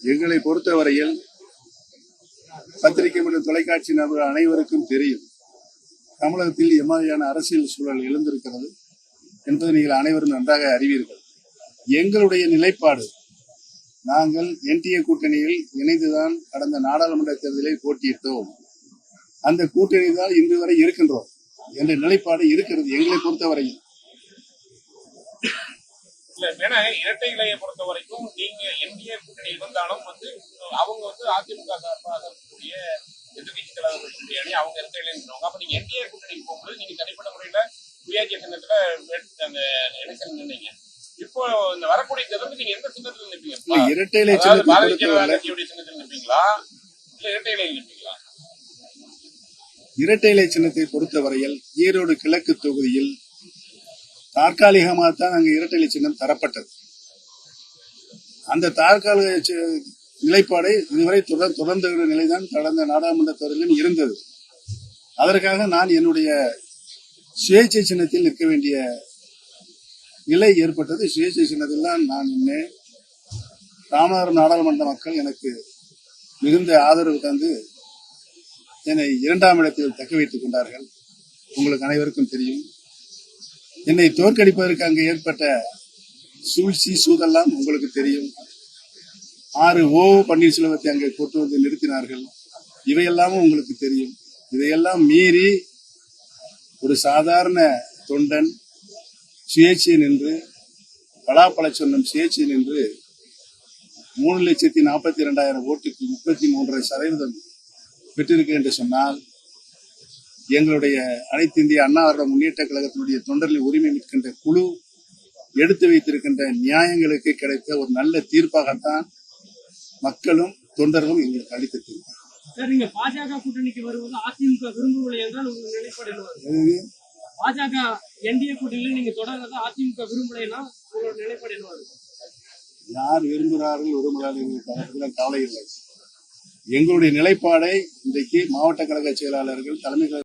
எங்களை பொறுத்தவரையில் பத்திரிகை மற்றும் தொலைக்காட்சி நபர் அனைவருக்கும் தெரியும் தமிழகத்தில் எம்மாதிரியான அரசியல் சூழல் எழுந்திருக்கிறது என்பதை நீங்கள் அனைவரும் நன்றாக அறிவீர்கள். எங்களுடைய நிலைப்பாடு, நாங்கள் என்டிஏ கூட்டணியில் இணைந்துதான் கடந்த நாடாளுமன்ற தேர்தலில் போட்டியிட்டோம். அந்த கூட்டணி தான் இன்று வரை இருக்கின்றோம் என்ற நிலைப்பாடு இருக்கிறது எங்களை பொறுத்தவரையில். இரட்டை இலையை பொறுத்த வரைக்கும் நீங்க என்டிஏ கூட்டணி இருந்தாலும் அவங்க அதிமுக சார்பாக இருக்கக்கூடிய எதிர்கட்சி தலைவர்களுடைய அணி அவங்க இரட்டை இலை இருந்தவங்க. அப்ப நீங்க என்டிஏ கூட்டணிக்கு போகும்போது நீங்க தனிப்பட்ட முறையில சுயேட்சை சின்னத்துல அந்த எலெக்ஷன் நின்னீங்க. இப்போ இந்த வரக்கூடிய தேர்தல் நீங்க எந்த சின்னத்துல நிற்பீங்க? இரட்டை இலை சின்னத்தில் நிற்பீங்களா இல்ல இரட்டை இலையில் நிற்பீங்களா? இரட்டை இலை சின்னத்தை பொறுத்தவரையில் ஈரோடு கிழக்கு தொகுதியில் தற்காலிகமாகத்தான் அங்கு இரட்டை இலை சின்னம் தரப்பட்டது. அந்த தற்காலிக நிலைப்பாடை இதுவரை தொடர்ந்து நிலைதான் கடந்த நாடாளுமன்ற தேர்தலிலும் இருந்தது. அதற்காக நான் என்னுடைய சுயேட்சை சின்னத்தில் நிற்க வேண்டிய நிலை ஏற்பட்டது. சுயேட்சை சின்னத்தில் தான் நான் நின்றேன். ராமநாதபுரம் நாடாளுமன்ற மக்கள் எனக்கு மிகுந்த ஆதரவு தந்து என்னை 2ஆம் இடத்தில் தக்க வைத்துக் கொண்டார்கள். உங்களுக்கு அனைவருக்கும் தெரியும். என்னை தோற்கடிப்பதற்கு அங்கு ஏற்பட்ட சூழ்ச்சி சூதெல்லாம் உங்களுக்கு தெரியும். 6 பன்னீர்செல்வத்தை அங்கே கொண்டு வந்து நிறுத்தினார்கள். இவையெல்லாமும் உங்களுக்கு தெரியும். இதையெல்லாம் மீறி ஒரு சாதாரண தொண்டன் சுயேட்சை நின்று பலாப்பழ சொன்னம் சுயேட்சை நின்று 3,42,000 ஓட்டுக்கு 33.5% பெற்றிருக்கு என்று சொன்னால், எங்களுடைய அனைத்து இந்திய அண்ணா திராவிட முன்னேற்ற கழகத்தினுடைய தொண்டர்களின் உரிமை மீட்கின்ற குழு எடுத்து வைத்திருக்கின்ற நியாயங்களுக்கு கிடைத்த ஒரு நல்ல தீர்ப்பாகத்தான் மக்களும் தொண்டர்களும் எங்களுக்கு அளித்த தீர்ப்பு. நீங்க பாஜக கூட்டணிக்கு வருவது அதிமுக விரும்பவில்லை என்றால் உங்க நிலைப்பாடு என்ன? பாஜக என்டிஏ கூட்டணியில் நீங்க தொடர்றது அதிமுக விரும்பலைன்னா உங்களோட நிலைப்பாடு என்ன? யார் விரும்புகிறார்கள் விரும்புகிறார்கள் கவலை இல்லை. எங்களுடைய நிலைப்பாடை இன்றைக்கு மாவட்ட கழக செயலாளர்கள் தலைமை